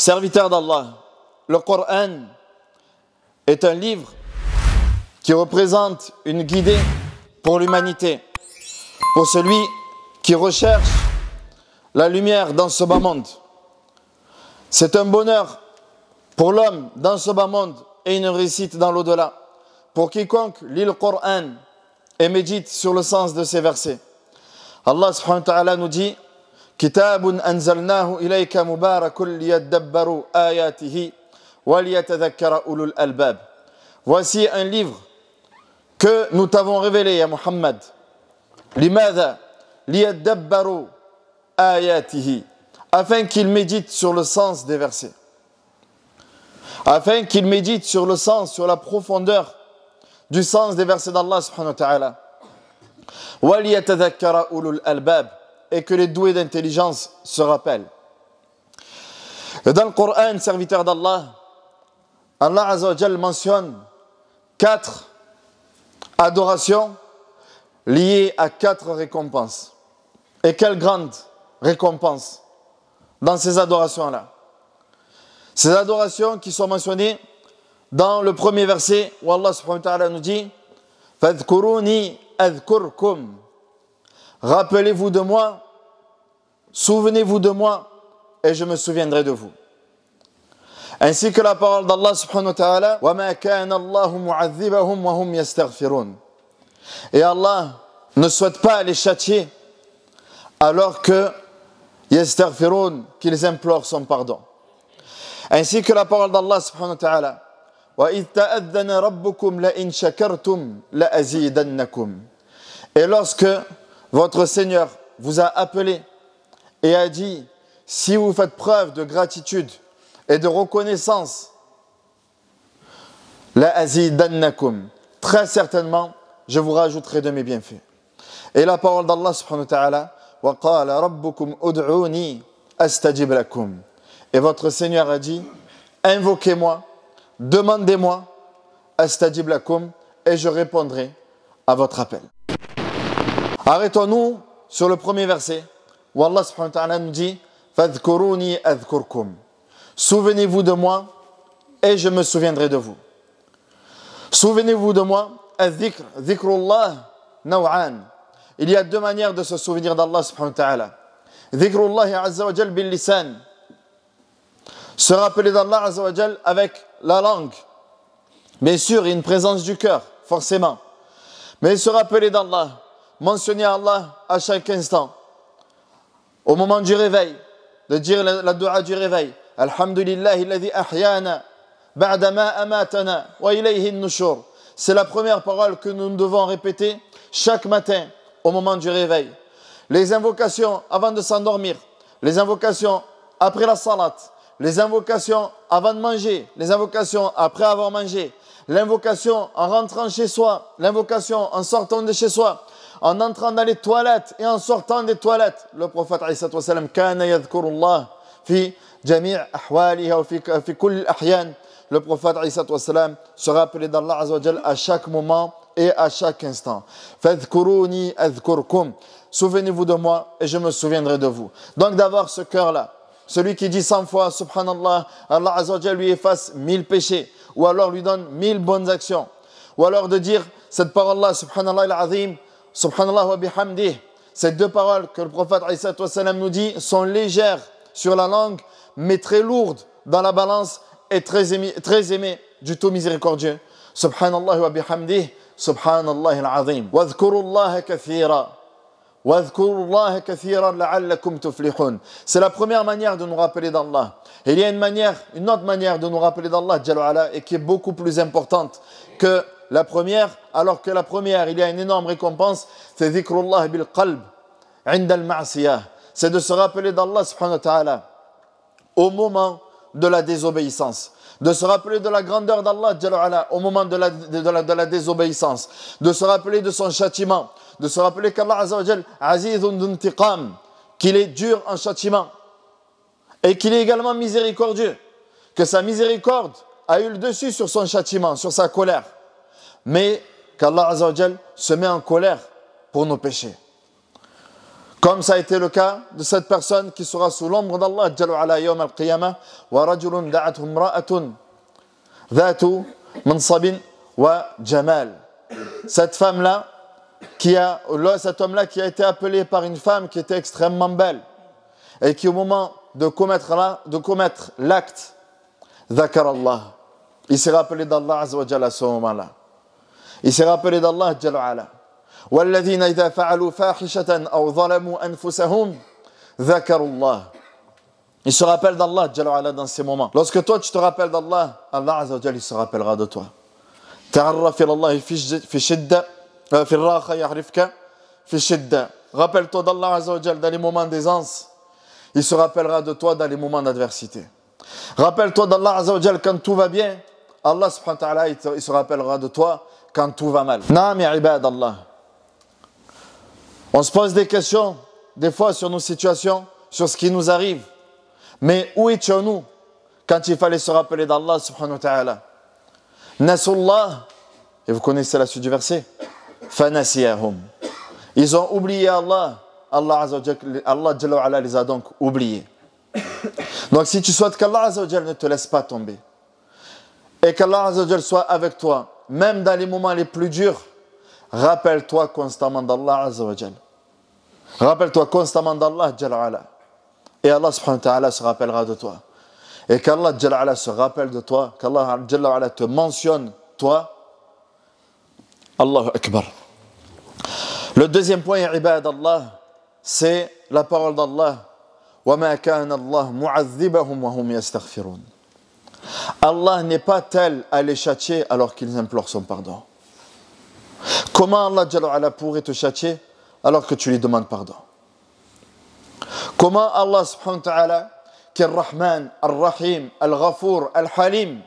Serviteur d'Allah, le Coran est un livre qui représente une guidée pour l'humanité, pour celui qui recherche la lumière dans ce bas monde. C'est un bonheur pour l'homme dans ce bas monde et une réussite dans l'au-delà. Pour quiconque lit le Coran et médite sur le sens de ces versets. Allah subhanahu wa ta'ala nous dit Kitabun anzalnahu ilayka mubarakun liyadabbaru ayatihi wa liyatadhakkara ulul albab. Voici un livre que nous t'avons révélé, ya Muhammad. Limadha liyadabbaru ayatihi, afin qu'il médite sur le sens des versets. Afin qu'il médite sur le sens, sur la profondeur du sens des versets d'Allah subhanahu wa ta'ala. Wa liyatadhakkara ulul albab, et que les doués d'intelligence se rappellent. Et dans le Coran, serviteur d'Allah, Allah Azza wa Jal mentionne 4 adorations liées à 4 récompenses. Et quelle grande récompense dans ces adorations-là. Ces adorations qui sont mentionnées dans le premier verset où Allah subhanahu wa ta'ala nous dit Fadhkuruni adhkurkum. Rappelez-vous de moi, souvenez-vous de moi, et je me souviendrai de vous. Ainsi que la parole d'Allah subhanahu wa ta'ala وَمَا كَانَ اللَّهُ مُعَذِّبَهُمْ وَهُمْ يَسْتَغْفِرُونَ. Et Allah ne souhaite pas les châtier alors que yastaghfirun, qu'ils implorent son pardon. Ainsi que la parole d'Allah subhanahu wa ta'ala وَإِذْ تَأَذَّنَ رَبُّكُمْ لَإِنْ شَكَرْتُمْ لَأَزِيدَنَّكُمْ. Et lorsque votre Seigneur vous a appelé et a dit si vous faites preuve de gratitude et de reconnaissance, la azidannakum, très certainement je vous rajouterai de mes bienfaits. Et la parole d'Allah subhanahu wa ta'ala wa qala rabbukum ud'uni astajib lakum. Et votre Seigneur a dit invoquez-moi, demandez-moi astajib lakum, et je répondrai à votre appel. Arrêtons-nous sur le premier verset où Allah subhanahu wa ta'ala nous dit Fadhkuruni adhkurkum. Souvenez-vous de moi et je me souviendrai de vous. Souvenez-vous de moi, adh-dhikr, dhikrullah naw'an. Il y a 2 manières de se souvenir d'Allah subhanahu wa ta'ala. Dhikrullah azza wa jal bil lisan. Se rappeler d'Allah azza wa jal avec la langue. Bien sûr, il y a une présence du cœur, forcément. Mais se rappeler d'Allah, mentionner Allah à chaque instant. Au moment du réveil, de dire la dua du réveil. Alhamdulillahi alladhi ahyana ba'dama amatana wa ilayhi an-nushur. C'est la première parole que nous devons répéter chaque matin au moment du réveil. Les invocations avant de s'endormir, les invocations après la salat, les invocations avant de manger, les invocations après avoir mangé, l'invocation en rentrant chez soi, l'invocation en sortant de chez soi, en entrant dans les toilettes et en sortant des toilettes. Le prophète alayhi salatu wa salam kana yadhkurullah fi jami' ahwalihi wa fi kull ahyan. Le prophète alayhi salatu wa salam se rappelait d'Allah azza wa jal à chaque moment et à chaque instant. Fadhkuruni adhkurkum. Souvenez-vous de moi et je me souviendrai de vous. Donc d'avoir ce cœur-là, celui qui dit 100 fois subhanallah, Allah azza wa jal lui efface 1000 péchés, ou alors lui donne 1000 bonnes actions, ou alors de dire cette parole-là subhanallah al-azim, subhanallah wa bihamdih. Ces 2 paroles que le prophète alayhi salatu wa salam nous dit sont légères sur la langue mais très lourdes dans la balance et très aimées du tout miséricordieux. Subhanallah wa bihamdih, subhanallah al-azim. Wadhkurullaha kathira. Wadhkurullaha kathiran la'allakum tuflihun. C'est la première manière de nous rappeler d'Allah. Et il y a une autre manière de nous rappeler d'Allah Jalla wa Ala, et qui est beaucoup plus importante que la première, alors que la première, il y a une énorme récompense, c'est dhikrullah bil qalb, inda al-ma'siyah. C'est de se rappeler d'Allah subhanahu wa ta'ala au moment de la désobéissance. De se rappeler de la grandeur d'Allah Jalla wa Ala au moment de la désobéissance. De se rappeler de son châtiment. De se rappeler qu'Allah azza wa jal azizun d'intiqam, qu'il est dur en châtiment. Et qu'il est également miséricordieux. Que sa miséricorde a eu le dessus sur son châtiment, sur sa colère. Mais qu'Allah azza wa jal se met en colère pour nos péchés. Comme ça a été le cas de cette personne qui sera sous l'ombre d'Allah Jalla wa ala yawm al-qiyamah wa rajulun da'athu imra'atun dhatu mansabin wa jamal. Cette femme-là, cet homme-là qui a été appelé par une femme qui était extrêmement belle et qui au moment de commettre l'acte, dhakar Allah, il s'est rappelé d'Allah Azza wa Jalla à ce moment-là. Il s'est rappelé d'Allah Jalla wa ala. والذين إذا فعلوا فاحشة أو ظلموا أنفسهم ذكروا الله. Il se rappelle d'Allah Jalla wa ala dans ces moments. Lorsque toi tu te rappelles d'Allah, Allah Azza wa Jalla il se rappellera de toi. تعرف إلى الله في شدة في الراحة يعرفك في الشدة. Rappelle-toi d'Allah Azza wa Jalla dans les moments d'aisance. Il se rappellera de toi dans les moments d'adversité. Rappelle-toi d'Allah Azza wa Jalla quand tout va bien. Allah subhanahu wa ta'ala il se rappellera de toi quand tout va mal. Naam ya ibad Allah. On se pose des questions, des fois sur nos situations, sur ce qui nous arrive. Mais où étions-nous quand il fallait se rappeler d'Allah subhanahu wa ta'ala? Nasullah, et vous connaissez la suite du verset, fanasiyahum. Ils ont oublié Allah. Allah Jalla wa ala les a donc oubliés. Donc si tu souhaites qu'Allah Azza wa Jalla ne te laisse pas tomber, et qu'Allah Azza wa Jalla soit avec toi, même dans les moments les plus durs, rappelle-toi constamment d'Allah Azza wa Jalla. Rappelle-toi constamment d'Allah Jalla wa ala. Et Allah subhanahu wa ta'ala se rappellera de toi. Et qu'Allah Jalla wa ala se rappelle de toi, qu'Allah Jalla wa ala te mentionne, toi. Allahu Akbar. Le deuxième point, ibad Allah, c'est la parole d'Allah. وَمَا كَانَ اللَّهُ مُعَذِّبَهُمْ وَهُمْ يَسْتَغْفِرُونَ. Allah n'est pas tel à les châtier alors qu'ils implorent son pardon. Comment Allah Jalla wa ala pourrait te châtier alors que tu lui demandes pardon? Comment Allah subhanahu wa ta'ala, qui est Ar-Rahman, Ar-Rahim, Al-Ghafour, Al-Halim,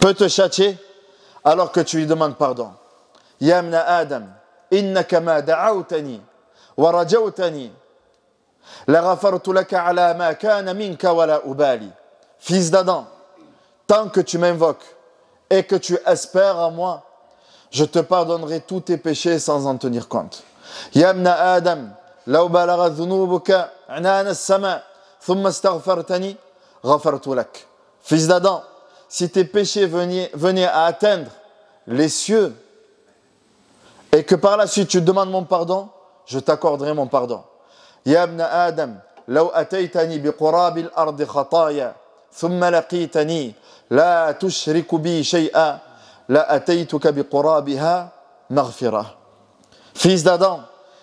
peut te châtier alors que tu lui demandes pardon? Ya ibna Adam, innaka ma da'awtani wa rajawtani la ghafartu laka ala ma kana minka wa la ubali. Fils d'Adam, tant que tu m'invoques et que tu espères en moi, je te pardonnerai tous tes péchés sans en tenir compte. Ya ibna Adam, law balagha dhunubuka anana as-sama thumma astaghfartani ghafartu lak. Fils d'Adam, si tes péchés venaient à atteindre les cieux et que par la suite tu demandes mon pardon, je t'accorderai mon pardon. Ya ibna Adam, law ataytani biqurabi al-ardi khataya thumma laqitani la tushriku bi shay'a la ataytuka biqurabiha maghfira. Fils d'Adam,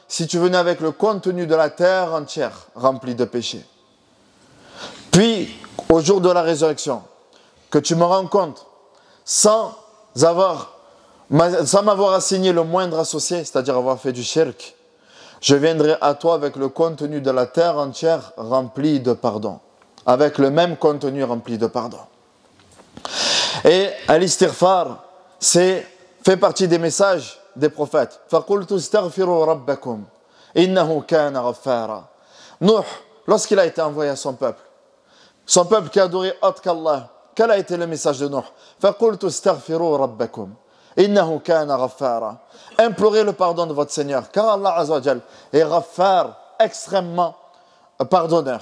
si tu venais avec le contenu de la terre entière remplie de péchés, puis au jour de la résurrection, que tu me rencontres sans m'avoir assigné le moindre associé, c'est-à-dire avoir fait du shirk, je viendrai à toi avec le contenu de la terre entière remplie de pardon, avec le même contenu rempli de pardon. Et al-istighfar, fait partie des messages des prophètes. فَقُلْتُ اسْتَغْفِرُوا رَبَّكُمْ إِنَّهُ كَانَ غَفَّارًا. Nuh, lorsqu'il a été envoyé à son peuple qui adorait autre qu'Allah, quel a été le message de Nuh? فَقُلْتُ اسْتَغْفِرُوا رَبَّكُمْ إِنَّهُ كَانَ غَفَّارًا. Implorez le pardon de votre Seigneur, car Allah Azza wa Jal est Ghaffar, extrêmement pardonneur.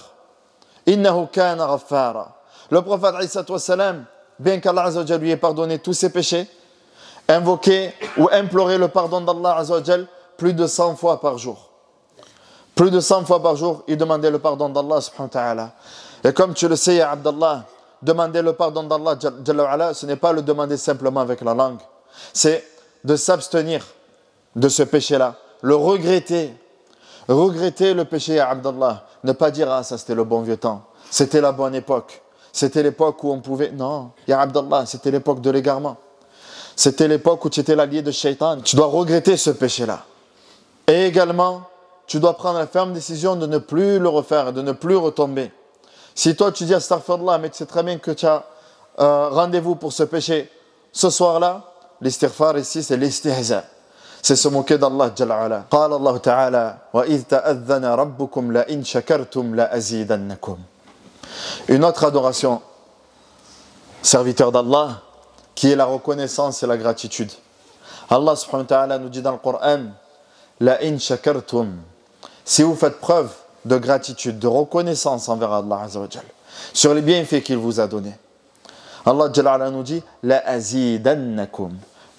إِنَّهُ كَانَ غَفَّارًا. Le prophète Isa salam, bien qu'Allah Azza wa Jal lui ait pardonné tous ses péchés, invoquer ou implorer le pardon d'Allah Azza wa Jal plus de 100 fois par jour. Plus de 100 fois par jour, il demandait le pardon d'Allah subhanahu wa ta'ala. Et comme tu le sais, ya Abdallah, demander le pardon d'Allah Jalla wa ala, ce n'est pas le demander simplement avec la langue. C'est de s'abstenir de ce péché-là, le regretter. Regretter le péché, ya Abdallah. Ne pas dire, ah ça c'était le bon vieux temps, c'était la bonne époque. C'était l'époque où on pouvait... Non, ya Abdallah, c'était l'époque de l'égarement. C'était l'époque où tu étais l'allié de Shaitan. Tu dois regretter ce péché-là. Et également, tu dois prendre la ferme décision de ne plus le refaire, de ne plus retomber. Si toi tu dis astaghfirullah, mais tu sais très bien que tu as rendez-vous pour ce péché ce soir-là, l'istighfar ici c'est l'istihza. C'est se moquer d'Allah Jalla wa ala. قال الله تعالى وإذ تأذن ربكم لئن شكرتم لأزيدنكم. Une autre adoration, serviteur d'Allah, qui est la reconnaissance et la gratitude. Allah subhanahu wa ta'ala nous dit dans le Coran La in shakartum. Si vous faites preuve de gratitude, de reconnaissance envers Allah Azza wa Jal, sur les bienfaits qu'il vous a donnés. Allah Jalla ala nous dit la azidannakum.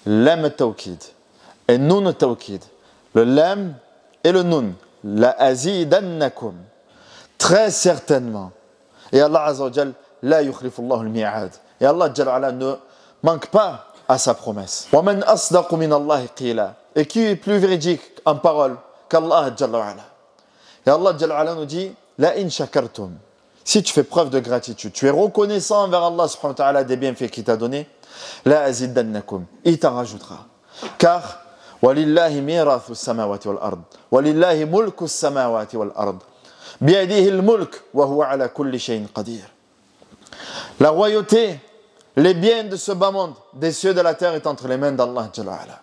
Lam tawkid et nun tawkid. Le lam et le nun. La azidannakum. Très certainement. Et Allah Azza wa Jal la yukhlifullahu al-mi'ad. Et Allah Jalla ala ne manque pas à sa promesse. Wa man asdaqu min Allah qila. Et qui est plus véridique en parole qu'Allah Jalla ala. Et Allah Jalla ala nous dit la in shakartum. Si tu fais preuve de gratitude, tu es reconnaissant envers Allah subhanahu wa ta'ala des bienfaits qu'il t'a donnés, la azidannakum, il t'en rajoutera. Car, walillahi mirathu samawati wal ard, walillahi mulku samawati wal ard, biyadihi al-mulk, wa huwa ala kulli shay'in qadir. La royauté, les biens de ce bas monde, des cieux et de la terre, est entre les mains d'Allah Jalla ala.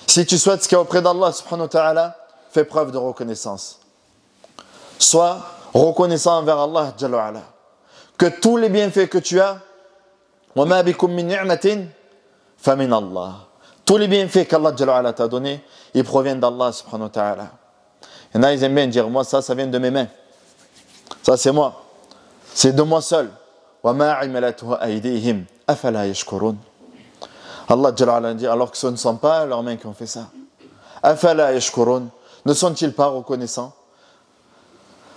Si tu souhaites ce qui est auprès d'Allah subhanahu wa ta'ala, fais preuve de reconnaissance. Sois reconnaissant envers Allah Jalla wa ala, que tous les bienfaits que tu as, وَمَا بِكُم مِّن نِعْمَةٍ فَمِنَ اللَّهِ. Tous les bienfaits qu'Allah Jalla wa ala t'a donnés, ils proviennent d'Allah subhanahu wa ta'ala. Il y en a, ils aiment bien dire, moi ça vient de mes mains. Ça c'est moi. C'est de moi seul. وَمَا عِمَلَتْهُ أَيْدِيهِمْ أَفَلَا يَشْكُرُونَ. Allah Jalla wa ala dit, alors que ce ne sont pas leurs mains qui ont fait ça. أَفَلَا يَشْكُرُونَ. Ne sont-ils pas reconnaissants?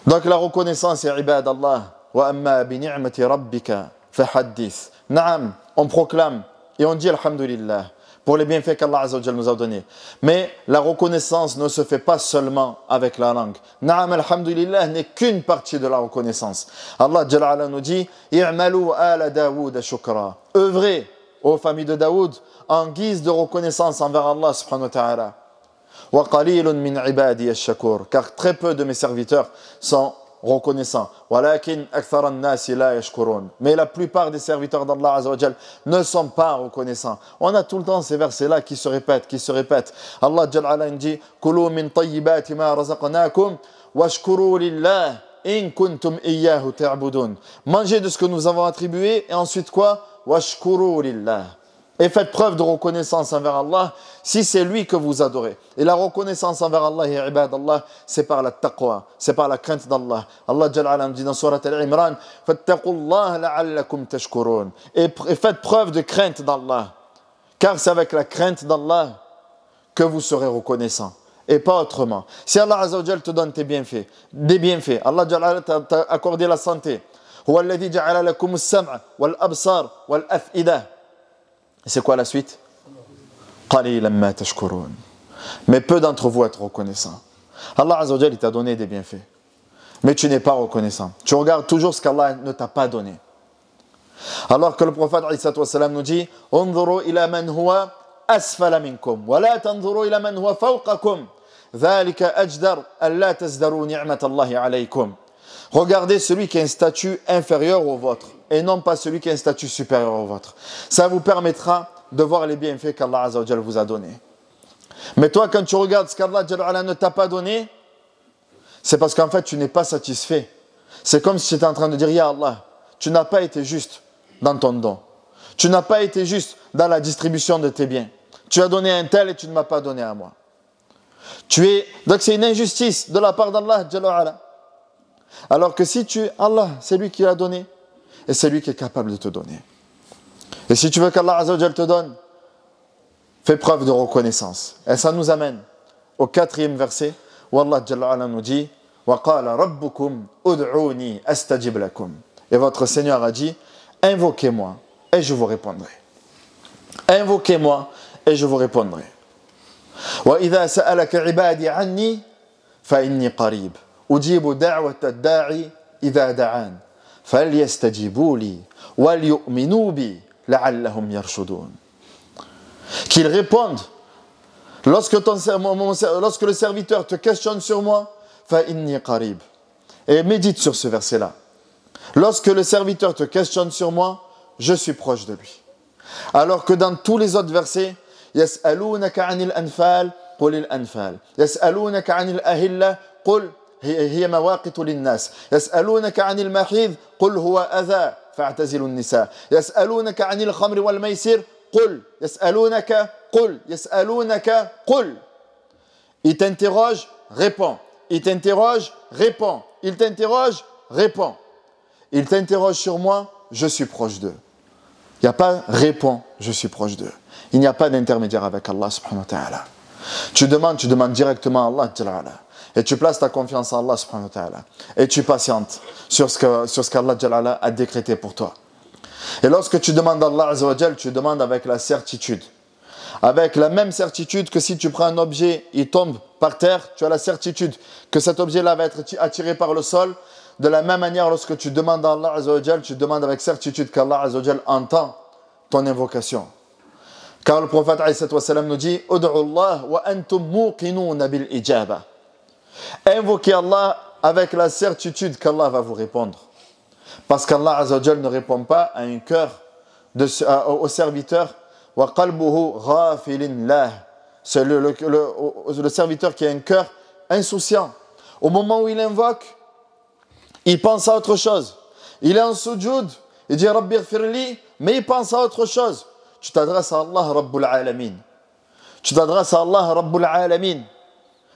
Donc la reconnaissance est ibad Allah. Wa amma bi ni'mati rabbika fahaddith. Naam, on proclame et on dit alhamdulillah pour les bienfaits qu'Allah Azza wa Jalla nous a donnés. Mais la reconnaissance ne se fait pas seulement avec la langue. Naam, alhamdulillah n'est qu'une partie de la reconnaissance. Allah Jalla ala nous dit i'malu ala Daoud shukra. Œuvrez aux familles de Daoud en guise de reconnaissance envers Allah subhanahu wa ta'ala. وَقَلِيلٌ مِّنْ عِبَادِيَ الشَّكُورِ. Car très peu de mes serviteurs sont reconnaissants. وَلَكِنْ أَكْثَرَ النَّاسِ لَا يَشْكُرُونَ. Mais la plupart des serviteurs d'Allah Azza wa Jal ne sont pas reconnaissants. On a tout le temps ces versets-là qui se répètent. Allah Jalla ala dit كُلُوا مِنْ طَيِّبَاتِ مَا رَزَقْنَاكُمْ وَاشْكُرُوا لِلَّهِ إِن كُنْتُمْ إِيَّاهُ تَعْبُدُونَ. Mangez de ce que nous avons attribué et ensuite quoi? وَاشْكُرُوا لِلَّهِ. Et faites preuve de reconnaissance envers Allah si c'est lui que vous adorez. Et la reconnaissance envers Allah et ibad Allah, c'est par la taqwa, c'est par la crainte d'Allah. Allah Jalla ala dit dans Surat Al-Imran fattaqullaha la'allakum tashkurun. Et faites preuve de crainte d'Allah. Car c'est avec la crainte d'Allah que vous serez reconnaissant. Et pas autrement. Si Allah Azza wa Jalla te donne des bienfaits, Allah Jalla ala t'a accordé la santé. Huwa alladhi ja'ala lakum as-sam'a wal absar wal af'ida. C'est quoi la suite? Mais peu d'entre vous êtes reconnaissants. Allah Azza wa Jalla t'a donné des bienfaits. Mais tu n'es pas reconnaissant. Tu regardes toujours ce qu'Allah ne t'a pas donné. Alors que le prophète nous dit انظروا إلى من هو أسفل منكم ولا تنظروا إلى من هو فوقكم ذلك أجدر ألا تزدروا نعمة الله عليكم. Regardez celui qui a un statut inférieur au vôtre et non pas celui qui a un statut supérieur au vôtre. Ça vous permettra de voir les bienfaits qu'Allah Azza wa Jalla vous a donnés. Mais toi, quand tu regardes ce qu'Allah Jalla ne t'a pas donné, c'est parce qu'en fait, tu n'es pas satisfait. C'est comme si tu étais en train de dire, Ya Allah, tu n'as pas été juste dans ton don. Tu n'as pas été juste dans la distribution de tes biens. Tu as donné à un tel et tu ne m'as pas donné à moi. Donc c'est une injustice de la part d'Allah Jalla ala. Alors que si Allah, c'est lui qui l'a donné et c'est lui qui est capable de te donner. Et si tu veux qu'Allah Azza wa Jalla te donne, fais preuve de reconnaissance. Et ça nous amène au 4e verset où Allah Jalla ala nous dit وَقَالَ رَبُّكُمْ أُدْعُونِي أَسْتَجِبْ لَكُمْ. Et votre Seigneur a dit invoquez-moi et je vous répondrai. Invoquez-moi et je vous répondrai. وَإِذَا سَأَلَكَ عِبَادِي عَنِّي فَإِنِّي قَرِيبٌ أُجِيبُ دَعْوَةَ الدَّاعِ إِذَا دَعَانِ فَلْيَسْتَجِيبُوا لِي وَلْيُؤْمِنُوا بِي لَعَلَّهُمْ يَرْشُدُونَ. Qu'ils répondent lorsque le serviteur te questionne sur moi, فَإِنِّي قَرِيبٌ. Et médite sur ce verset-là. Lorsque le serviteur te questionne sur moi, je suis proche de lui. Alors que dans tous les autres versets, يَسْأَلُونَكَ عَنِ الْأَنْفَالِ قُلِ الْأَنْفَالِ يَسْأَلُونَكَ عَنِ الْأَهِلَّةِ قُلْ هي مواقت للناس يسألونك عن المحيض قل هو أذى فاعتزلوا النساء يسألونك عن الخمر والميسر قل يسألونك قل Il t'interroge, réponds. Il t'interroge, réponds. Il t'interroge, réponds. Il t'interroge sur moi, je suis proche d'eux. Il n'y a pas réponds, je suis proche d'eux. Il n'y a pas d'intermédiaire avec Allah subhanahu wa ta'ala. Tu demandes directement à Allah Jalla. Et tu places ta confiance en Allah subhanahu wa ta'ala. Et tu patientes sur ce qu'Allah Jalla a décrété pour toi. Et lorsque tu demandes à Allah Azza wa Jal, tu demandes avec la certitude. Avec la même certitude que si tu prends un objet, il tombe par terre, tu as la certitude que cet objet-là va être attiré par le sol. De la même manière, lorsque tu demandes à Allah Azza wa Jal, tu demandes avec certitude qu'Allah Azza wa Jal entend ton invocation. Car le prophète nous dit « Ud'u Allah wa antum muqinuna bil ijaba » Invoquez Allah avec la certitude qu'Allah va vous répondre. Parce qu'Allah Azza wa Jal ne répond pas à un cœur au serviteur wa qalbuhu ghafilin lah. C'est le serviteur qui a un cœur insouciant. Au moment où il invoque, il pense à autre chose. Il est en sujoud, il dit Rabbi ighfirli, mais il pense à autre chose. Tu t'adresses à Allah Rabbul Alamin. Tu t'adresses à Allah Rabbul Alamin.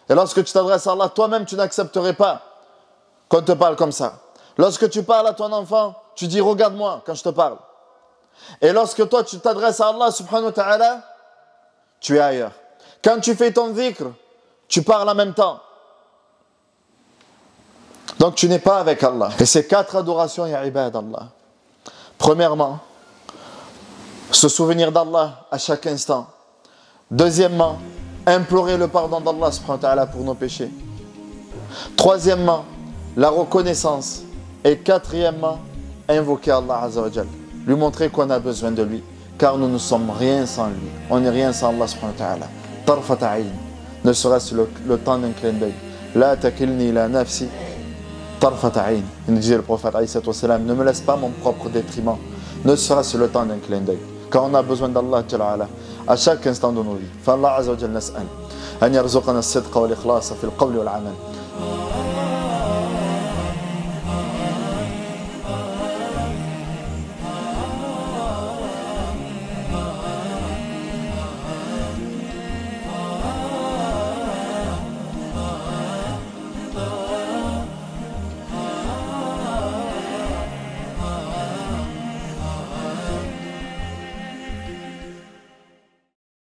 Et lorsque tu t'adresses à Allah, toi-même tu n'accepterais pas qu'on te parle comme ça. Lorsque tu parles à ton enfant, tu dis regarde-moi quand je te parle. Et lorsque toi tu t'adresses à Allah subhanahu wa ta'ala, tu es ailleurs. Quand tu fais ton dhikr, tu parles en même temps. Donc tu n'es pas avec Allah. Et ces 4 adorations, ya ibad Allah. Premièrement, se souvenir d'Allah à chaque instant. Deuxièmement, implorer le pardon d'Allah subhanahu wa ta'ala pour nos péchés. Troisièmement, la reconnaissance. Et quatrièmement, invoquer Allah Azza wa Jal. Lui montrer qu'on a besoin de lui. Car nous ne sommes rien sans lui. On n'est rien sans Allah subhanahu wa ta'ala. Tarfat ayn. Ne serait-ce le temps d'un clin d'œil. La takilni ila nafsi. Tarfat ayn. Il nous disait le prophète alayhi salam, ne me laisse pas mon propre détriment. Ne serait-ce le temps d'un clin d'œil. Car on a besoin d'Allah Jalla à chaque instant de nos vies. فالله عز وجل نسأل أن يرزقنا الصدق والإخلاص في القول والعمل.